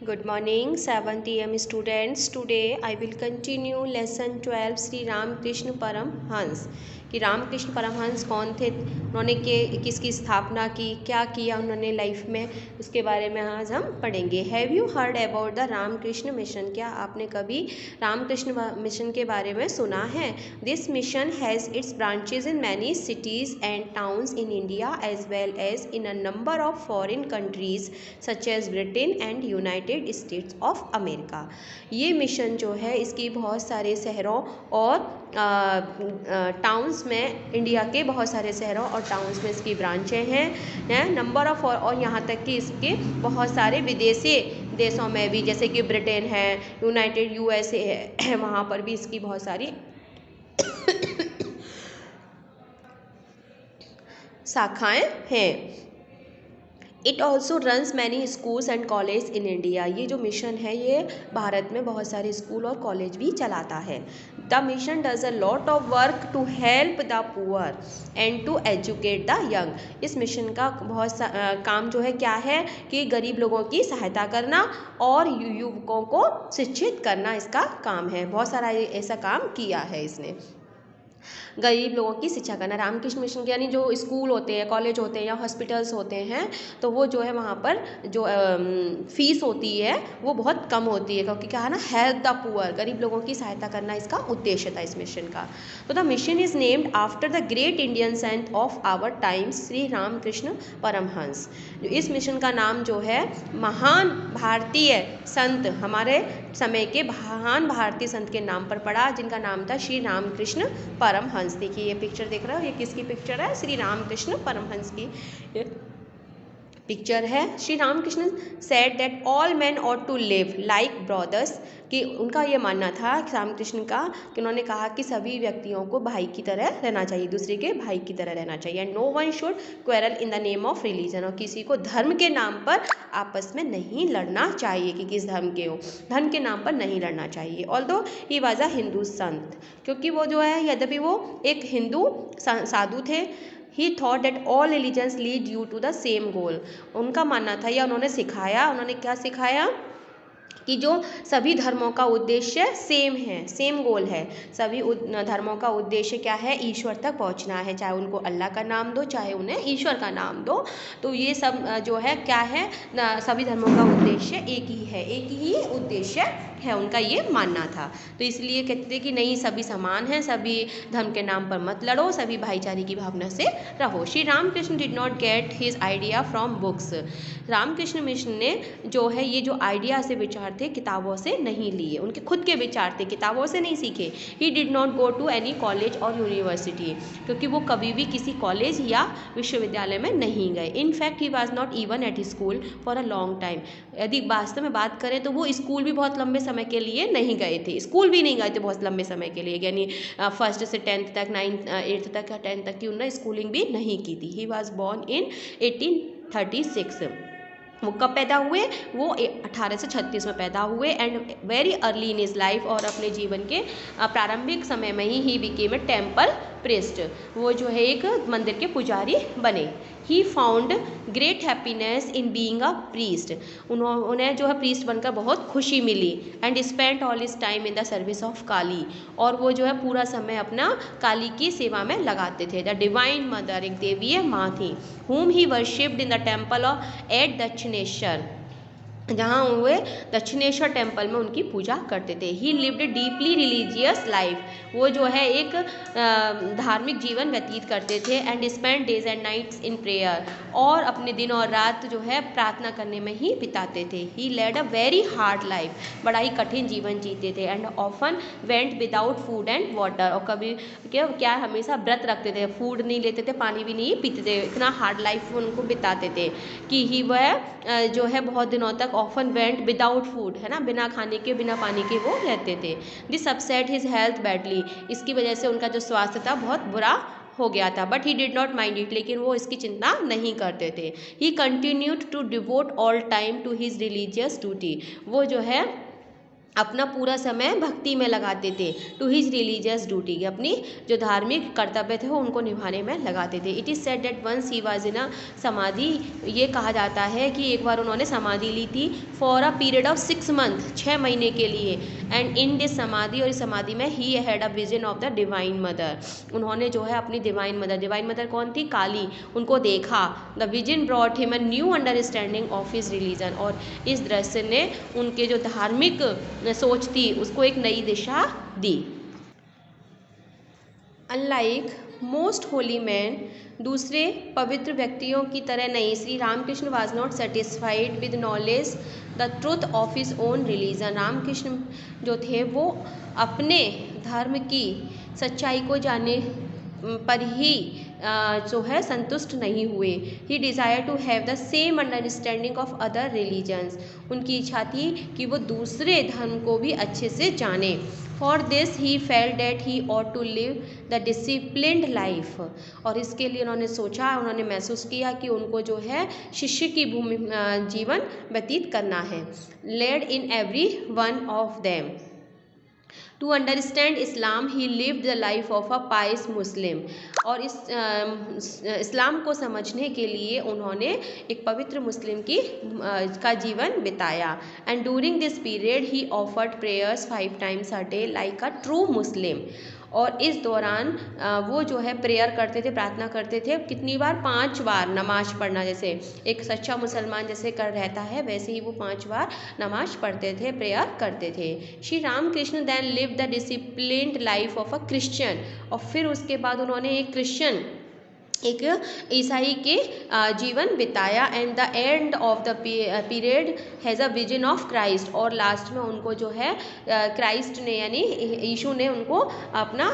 Good morning, 7th AM students. Today I will continue lesson 12 Shri Ramakrishna Paramhans कि रामकृष्ण परमहंस कौन थे, उन्होंने किसकी स्थापना की, क्या किया उन्होंने लाइफ में, उसके बारे में आज हम पढ़ेंगे। Have you heard about the Ramakrishna mission? क्या आपने कभी रामकृष्ण मिशन के बारे में सुना है? This mission has its branches in many cities and towns in India as well as in a number of foreign countries such as Britain and United States of America. ये mission जो है इसकी बहुत सारे शहरों और टाउन्स में, India के बहुत सारे शहरों और टाउन्स में इसकी ब्रांचें हैं नंबर ऑफ, और यहाँ तक कि इसके बहुत सारे विदेशी देशों में भी, जैसे कि ब्रिटेन है, यूनाइटेड USA है, वहाँ पर भी इसकी बहुत सारी शाखाएं हैं। It also runs many schools and college in India. ये जो मिशन है ये भारत में बहुत सारे स्कूल और कॉलेज भी चलाता है। The mission does a lot of work to help the poor and to educate the young. इस मिशन का बहुत काम जो है क्या है कि गरीब लोगों की सहायता करना और युवकों को शिक्षित करना इसका काम है। बहुत सारा ऐसा काम किया है इसने, गरीब लोगों की शिक्षा करना। रामकृष्ण मिशन के यानी जो स्कूल होते हैं, कॉलेज होते हैं या हॉस्पिटल्स होते हैं, तो वो जो है वहाँ पर जो फीस होती है वो बहुत कम होती है, क्योंकि क्या है ना, हेल्प द पुअर, गरीब लोगों की सहायता करना इसका उद्देश्य था इस मिशन का। तो the mission is named after the great Indian saint of our times Shri Ramakrishna Paramahansa. इस मिशन का नाम जो है महान भारतीय संत, हमारे समय के महान भारतीय संत के नाम पर पड़ा, जिनका नाम था श्री रामकृष्ण परमहंस। देखिए ये पिक्चर देख रहे हो, ये किसकी पिक्चर है? श्री रामकृष्ण परमहंस की पिक्चर है। Shri Ramakrishna said that all man ought to live like brothers, कि उनका ये मानना था रामकृष्ण का, कि उन्होंने कहा कि सभी व्यक्तियों को भाई की तरह रहना चाहिए, दूसरे के भाई की तरह रहना चाहिए। And no one should quarrel in the name of religion, और किसी को धर्म के नाम पर आपस में नहीं लड़ना चाहिए कि किस धर्म के हो, धर्म के नाम पर नहीं लड़ना चाहिए। Although he was a Hindu संत, क्योंकि वो जो है, यद्यपि वो एक हिंदू साधु थे, he thought that all religions lead you to the same goal. उनका मानना था, या उन्होंने सिखाया, उन्होंने क्या सिखाया कि जो सभी धर्मों का उद्देश्य सेम है, सेम गोल है। सभी धर्मों का उद्देश्य क्या है? ईश्वर तक पहुंचना है, चाहे उनको अल्लाह का नाम दो, चाहे उन्हें ईश्वर का नाम दो। तो ये सब जो है क्या है, सभी धर्मों का उद्देश्य एक ही है, एक ही उद्देश्य है, उनका ये मानना था। तो इसलिए कहते थे कि नहीं, सभी समान हैं, सभी धर्म के नाम पर मत लड़ो, सभी भाईचारे की भावना से रहो। Shri Ramakrishna did not get his idea from books. Ramakrishna mission ने जो है ये जो आइडिया से विचार थे किताबों से नहीं लिए, उनके खुद के विचार थे, किताबों से नहीं सीखे। He did not go to any college और यूनिवर्सिटी, क्योंकि वो कभी भी किसी कॉलेज या विश्वविद्यालय में नहीं गए। In fact he was not even at school for a long time. यदि वास्तव में बात करें तो वो स्कूल भी बहुत लंबे समय के लिए नहीं गए थे, स्कूल भी नहीं गए थे बहुत लंबे समय के लिए, यानी 1st से 10th तक, 8th तक, 10th तक की उन्होंने स्कूलिंग भी नहीं की थी। He was born in 1836। वो कब पैदा हुए? वो 1836 में पैदा हुए। And very early in his life, और अपने जीवन के प्रारंभिक समय में ही बिकेम ए टेम्पल प्रीस्ट, वो जो है एक मंदिर के पुजारी बने। He found great happiness in being a priest, उन्हें जो है प्रीस्ट बनकर बहुत खुशी मिली। And spent all his time in the service of Kali, और वो जो है पूरा समय अपना काली की सेवा में लगाते थे। द डिवाइन मदर, एक देवीय माँ थी, whom he worshipped in the temple of at Dakshineswar, जहाँ वे दक्षिणेश्वर टेम्पल में उनकी पूजा करते थे। He lived deeply religious life, वो जो है एक धार्मिक जीवन व्यतीत करते थे। And spend days and nights in prayer, और अपने दिन और रात जो है प्रार्थना करने में ही बिताते थे। He led a very hard life, बड़ा ही कठिन जीवन जीते थे। And often went without food and water, और कभी क्या हमेशा व्रत रखते थे, फूड नहीं लेते थे, पानी भी नहीं पीते थे, इतना हार्ड लाइफ उनको बिताते थे कि ही वह जो है बहुत दिनों तक ऑफन वेंट विदाउट फूड, है ना, बिना खाने के, बिना पानी के वो रहते थे। This upset his health badly, इसकी वजह से उनका जो स्वास्थ्य था बहुत बुरा हो गया था। But he did not mind it, लेकिन वो इसकी चिंता नहीं करते थे। He continued to devote all time to his religious duty, वो जो है अपना पूरा समय भक्ति में लगाते थे, टू हिज रिलीजियस ड्यूटी, अपनी जो धार्मिक कर्तव्य थे वो उनको निभाने में लगाते थे। It is said that once he was in a samadhi, ये कहा जाता है कि एक बार उन्होंने समाधि ली थी for a period of 6 month, 6 महीने के लिए। एंड इन दिस समाधि, और इस समाधि में he had a vision of the divine mother, उन्होंने जो है अपनी डिवाइन मदर कौन थी, काली, उनको देखा। The vision brought him a new understanding of his religion, और इस दृश्य ने उनके जो धार्मिक सोच थी उसको एक नई दिशा दी। अनलाइक मोस्ट होली मैन, दूसरे पवित्र व्यक्तियों की तरह नहीं, Shri Ramakrishna was not satisfied with knowledge the truth of his own religion, Ramakrishna जो थे वो अपने धर्म की सच्चाई को जाने पर ही जो है संतुष्ट नहीं हुए। He desire to have the same understanding of other religions, उनकी इच्छा थी कि वो दूसरे धर्म को भी अच्छे से जाने। For this he felt that he ought to live the disciplined life, और इसके लिए उन्होंने सोचा, उन्होंने महसूस किया कि उनको जो है शिष्य की भूमि जीवन व्यतीत करना है। Led in every one of them to understand Islam he lived the life of a pious Muslim, और इस इस्लाम को समझने के लिए उन्होंने एक पवित्र मुस्लिम का जीवन बिताया। And during this period he offered prayers 5 times a day like a true Muslim, और इस दौरान वो जो है प्रेयर करते थे, प्रार्थना करते थे, कितनी बार, 5 बार नमाज पढ़ना, जैसे एक सच्चा मुसलमान जैसे कर रहता है वैसे ही वो 5 बार नमाज पढ़ते थे, प्रेयर करते थे। Shri Ramakrishna then live the disciplined life of a Christian, और फिर उसके बाद उन्होंने एक ईसाई के जीवन बिताया। And the end of the period has a vision of Christ, और लास्ट में उनको जो है क्राइस्ट ने यानी यीशु ने उनको अपना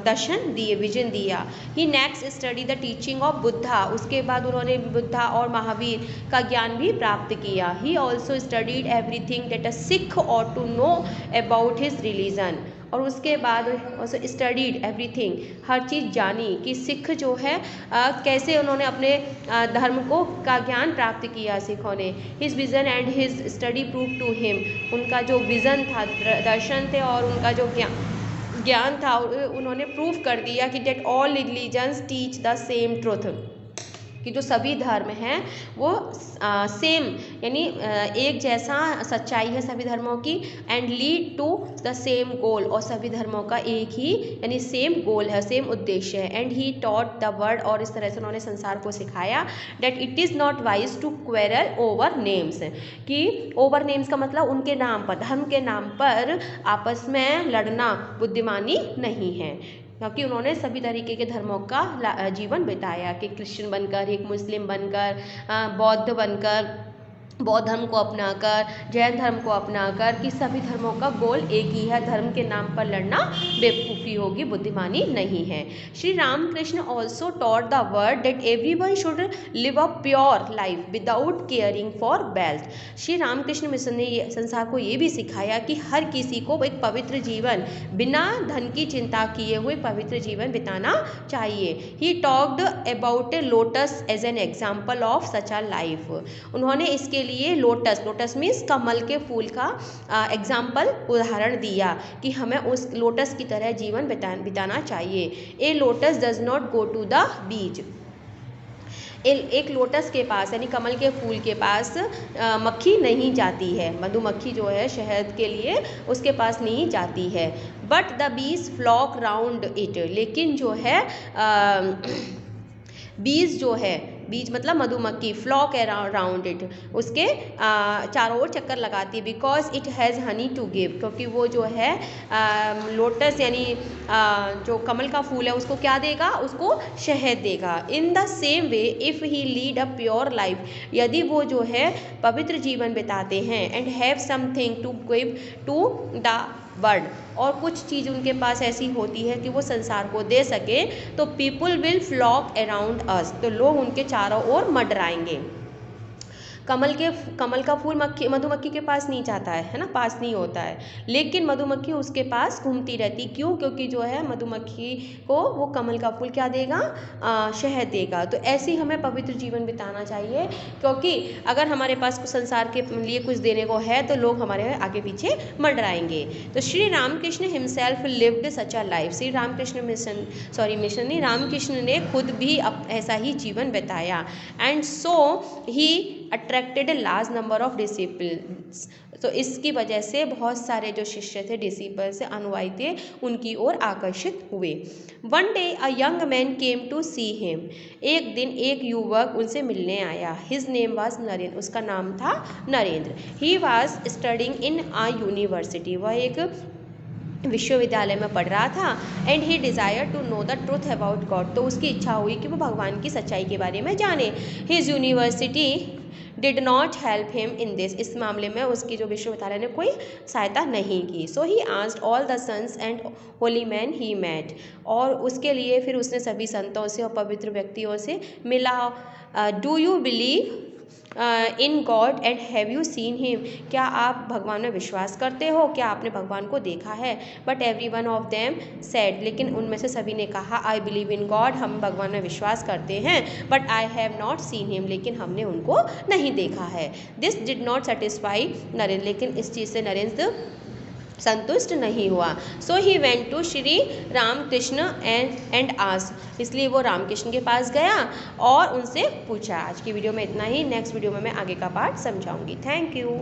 दर्शन दिए, विजन दिया। He next study the teaching of Buddha, उसके बाद उन्होंने बुद्धा और महावीर का ज्ञान भी प्राप्त किया। He also studied everything that a Sikh ought to know about his religion, और उसके बाद स्टडीड एवरीथिंग, हर चीज़ जानी कि सिख जो है कैसे उन्होंने अपने धर्म का ज्ञान प्राप्त किया सिखों ने। His vision and his study prove to him, उनका जो विज़न था, दर्शन थे और उनका जो ज्ञान था, उन्होंने प्रूव कर दिया कि that all religions teach the same truth, कि जो सभी धर्म हैं वो सेम यानी एक जैसा सच्चाई है सभी धर्मों की, and lead to the same goal, और सभी धर्मों का एक ही यानी सेम गोल है, सेम उद्देश्य है। And he taught the word, और इस तरह से उन्होंने संसार को सिखाया that it is not wise to quarrel over names, कि ओवर नेम्स का मतलब उनके नाम पर, धर्म के नाम पर आपस में लड़ना बुद्धिमानी नहीं है, क्योंकि उन्होंने सभी तरीके के धर्मों का जीवन बिताया, कि क्रिश्चियन बनकर, एक मुस्लिम बनकर, बौद्ध बनकर, बौद्ध धर्म को अपनाकर, जैन धर्म को अपनाकर, कि सभी धर्मों का गोल एक ही है, धर्म के नाम पर लड़ना बेवकूफ़ी होगी, बुद्धिमानी नहीं है। Shri Ramakrishna also taught the word that everyone should live a pure life without caring for wealth, Shri Ramakrishna mission ने संसार को ये भी सिखाया कि हर किसी को एक पवित्र जीवन बिना धन की चिंता किए हुए पवित्र जीवन बिताना चाहिए। He talked about a lotus as an example of such a life, उन्होंने इसके लिए लोटस मीन्स कमल के फूल का एग्जाम्पल, उदाहरण दिया कि हमें उस लोटस की तरह जीवन बिताना चाहिए। A lotus does not go to the beach, एक लोटस के पास यानी कमल के फूल के पास मक्खी नहीं जाती है, मधुमक्खी जो है शहद के लिए उसके पास नहीं जाती है। But the bees flock round it, लेकिन जो है बीज जो है, बीज मतलब मधुमक्खी, फ्लॉक अराउंड इट, उसके चारों ओर चक्कर लगाती है, because it has honey to give, क्योंकि वो जो है लोटस यानी जो कमल का फूल है उसको क्या देगा, उसको शहद देगा। In the same way if he lead a pure life, यदि वो जो है पवित्र जीवन बिताते हैं, and have something to give to the world, और कुछ चीज़ उनके पास ऐसी होती है कि वो संसार को दे सके, तो people will flock around us, तो लोग उनके चारों ओर मंडराएंगे। कमल का फूल मधुमक्खी के पास नहीं जाता है ना, पास नहीं होता है, लेकिन मधुमक्खी उसके पास घूमती रहती। क्यों? क्योंकि जो है मधुमक्खी को वो कमल का फूल क्या देगा, शहद देगा। तो ऐसे ही हमें पवित्र जीवन बिताना चाहिए, क्योंकि अगर हमारे पास संसार के लिए कुछ देने को है तो लोग हमारे आगे पीछे मंडराएंगे। तो Shri Ramakrishna himself lived such a life. Shri Ramakrishna Mission नहीं, रामकृष्ण ने खुद भी ऐसा ही जीवन बिताया। And so he attracted a large number of disciples. तो इसकी वजह से बहुत सारे जो शिष्य थे, डिसिपल्स, अनुयायी थे, उनकी ओर आकर्षित हुए। One day a young man came to see him. एक दिन एक युवक उनसे मिलने आया। His name was Narendra. उसका नाम था Narendra. He was studying in a university. वह एक विश्वविद्यालय में पढ़ रहा था। And he desire to know the truth about God. तो उसकी इच्छा हुई कि वो भगवान की सच्चाई के बारे में जाने। His university did not help him in this. इस मामले में उसकी जो विश्वविद्यालय ने कोई सहायता नहीं की। So he asked all the sons and holy man he met. और उसके लिए फिर उसने सभी संतों से और पवित्र व्यक्तियों से मिला। Do you believe in God and have you seen him. क्या आप भगवान में विश्वास करते हो? क्या आपने भगवान को देखा है? But every one of them said. लेकिन उनमें से सभी ने कहा, आई बिलीव इन गॉड, हम भगवान में विश्वास करते हैं, but I have not seen him, लेकिन हमने उनको नहीं देखा है। This did not satisfy Narendra. लेकिन इस चीज़ से नरेंद्र संतुष्ट नहीं हुआ। So he went to Shri Ramakrishna and asked. इसलिए वो रामकृष्ण के पास गया और उनसे पूछा। आज की वीडियो में इतना ही। नेक्स्ट वीडियो में मैं आगे का पार्ट समझाऊंगी। Thank you.